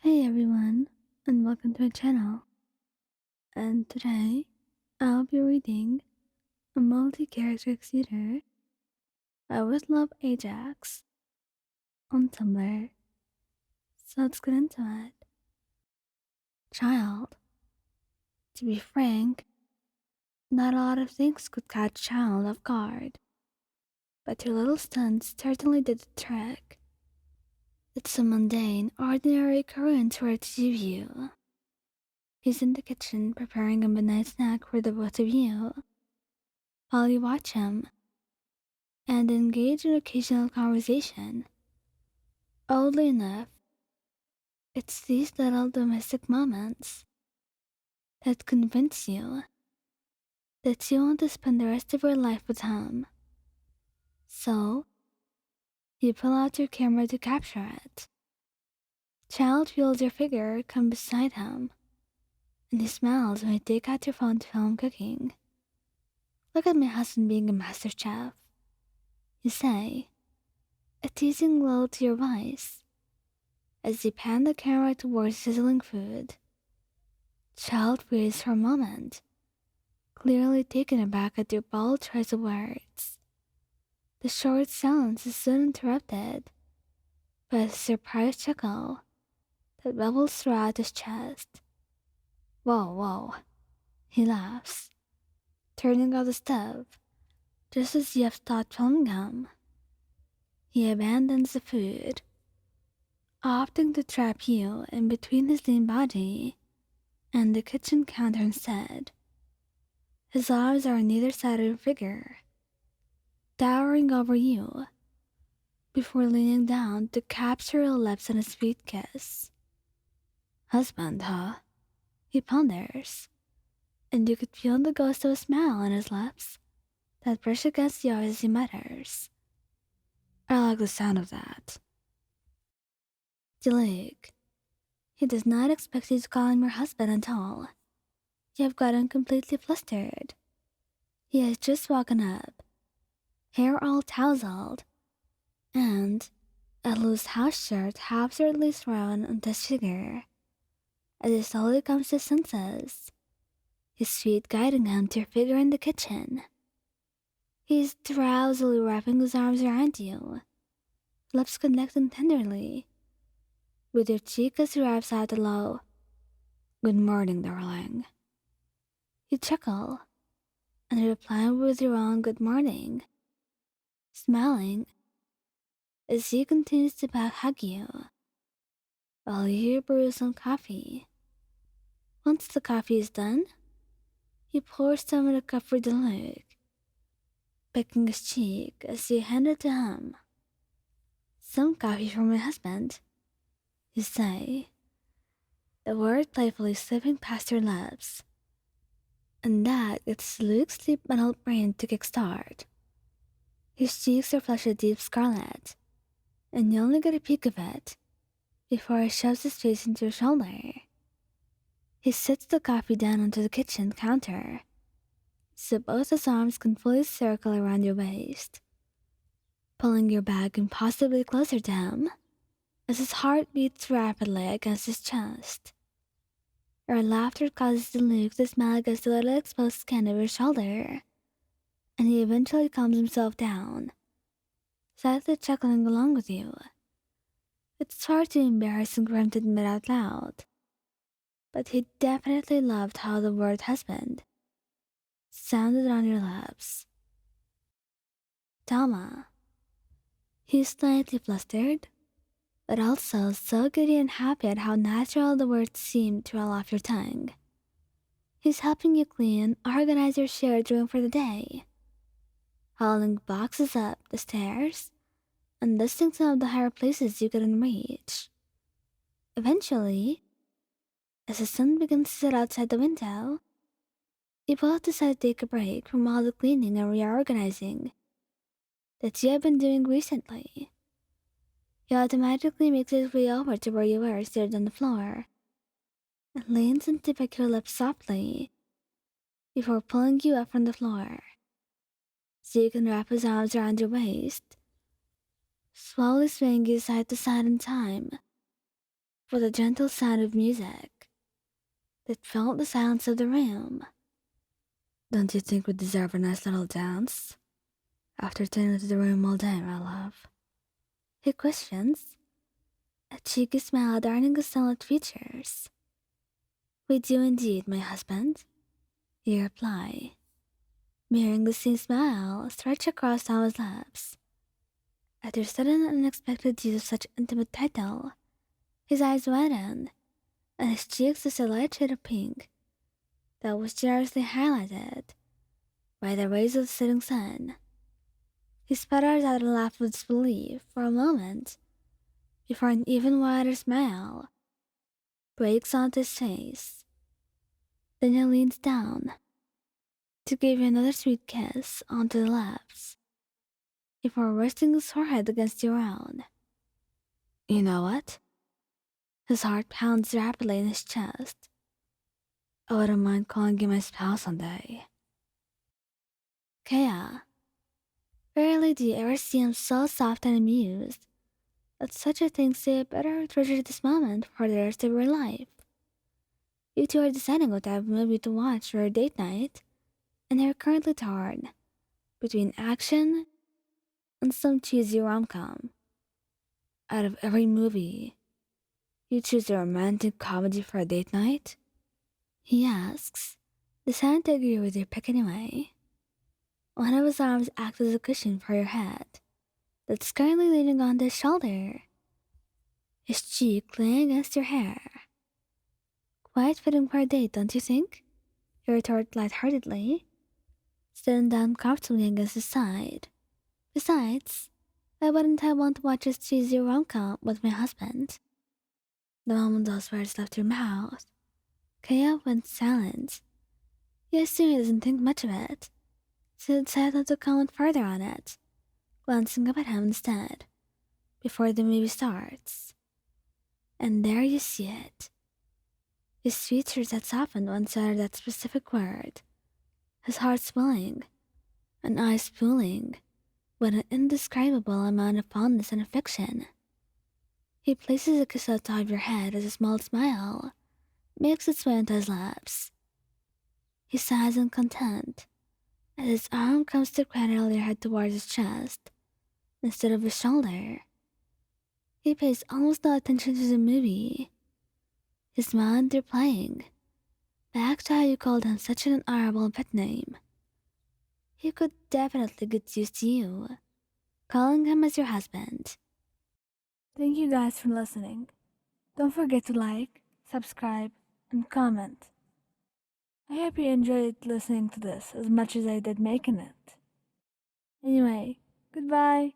Hey everyone, and welcome to my channel. And today, I'll be reading a multi-character theater by With Love Ajax on Tumblr. So let's get into it. Child. To be frank, not a lot of things could catch Child off guard, but your little stunts certainly did the trick. It's a mundane, ordinary occurrence for it to you. He's in the kitchen preparing a midnight snack for the both of you, while you watch him and engage in occasional conversation. Oddly enough, it's these little domestic moments that convince you that you want to spend the rest of your life with him. So, you pull out your camera to capture it. Child feels your figure come beside him, and he smiles when you take out your phone to film cooking. Look at my husband being a master chef, you say, a teasing glow to your voice, as you pan the camera towards sizzling food. Child freezes for a moment, clearly taken aback at your bold choice of words. The short silence is soon interrupted by a surprised chuckle that bubbles throughout his chest. Whoa, whoa, he laughs, turning off the stove just as you have stopped filming him. He abandons the food, opting to trap you in between his lean body and the kitchen counter instead. His arms are on either side of your figure, towering over you, before leaning down to capture your lips in a sweet kiss. Husband, huh? He ponders, and you could feel the ghost of a smile on his lips that brush against yours as he mutters. I like the sound of that. Diluc. He does not expect you to call him your husband until you have gotten completely flustered. He has just woken up, hair all tousled, and a loose house shirt absurdly thrown onto his figure as he slowly comes to senses, his feet guiding him to your figure in the kitchen. He's drowsily wrapping his arms around you, lips connecting tenderly, with your cheek as he raps out a low, "Good morning, darling." You chuckle, and reply with your own good morning, smiling as he continues to back hug you, while you brew some coffee. Once the coffee is done, you pour some in a cup for Diluc, picking his cheek as you hand it to him. Some coffee for my husband, you say, the word playfully slipping past your lips. And that gets Luke's sleep-muddled brain to kickstart. His cheeks are flushed a deep scarlet, and you only get a peek of it before he shoves his face into your shoulder. He sits the coffee down onto the kitchen counter, so both his arms can fully circle around your waist, pulling your back impossibly closer to him as his heart beats rapidly against his chest. Your laughter causes Luke to smile against the little exposed skin of your shoulder, and he eventually calms himself down, sadly chuckling along with you. It's far too embarrassing for him to admit out loud, but he definitely loved how the word husband sounded on your lips. Thoma. He's slightly flustered, but also so giddy and happy at how natural the words seemed to roll off your tongue. He's helping you clean and organize your shared room for the day, hauling boxes up the stairs and listing some of the higher places you couldn't reach. Eventually, as the sun begins to set outside the window, you both decide to take a break from all the cleaning and reorganizing that you have been doing recently. He automatically makes his way over to where you were seated on the floor and leans in to peck your lips softly before pulling you up from the floor so you can wrap his arms around your waist, slowly swaying you side to side in time for the gentle sound of music that filled the silence of the room. Don't you think we deserve a nice little dance? After turning to the room all day, my love. He questions, a cheeky smile adorning his solid features. We do indeed, my husband, you reply, mirroring the same smile stretched across Thoma's lips. At your sudden and unexpected use of such intimate title, his eyes widened, and his cheeks was a light shade of pink that was generously highlighted by the rays of the setting sun. He sputters out a laugh of disbelief for a moment before an even wider smile breaks onto his face. Then he leans down to give you another sweet kiss onto the lips before resting his forehead against your own. You know what? His heart pounds rapidly in his chest. I wouldn't mind calling you my spouse someday. Kaeya, rarely do you ever see him so soft and amused that such a thing, so you better treasure this moment for the rest of your life. You two are deciding what type of movie to watch for a date night, and you're currently torn between action and some cheesy rom-com. Out of every movie, you choose a romantic comedy for a date night? He asks, deciding to agree with your pick anyway. One of his arms acts as a cushion for your head that's currently leaning on his shoulder, his cheek laying against your hair. Quite fitting for a date, don't you think? You retort lightheartedly, sitting down comfortably against his side. Besides, why wouldn't I want to watch this cheesy rom-com with my husband? The moment those words left your mouth, Kaeya went silent. You assume he doesn't think much of it, so you decided not to comment further on it, glancing up at him instead, before the movie starts. And there you see it. His features had softened once he uttered that specific word, his heart swelling, and eyes pooling with an indescribable amount of fondness and affection. He places a kiss on top of your head as a small smile makes its way into his lips. He sighs in content as his arm comes to cradle your head towards his chest instead of his shoulder. He pays almost no attention to the movie, his mind replying back to how you called him such an honorable pet name. He could definitely get used to you calling him as your husband. Thank you guys for listening. Don't forget to like, subscribe, and comment. I hope you enjoyed listening to this as much as I did making it. Anyway, goodbye.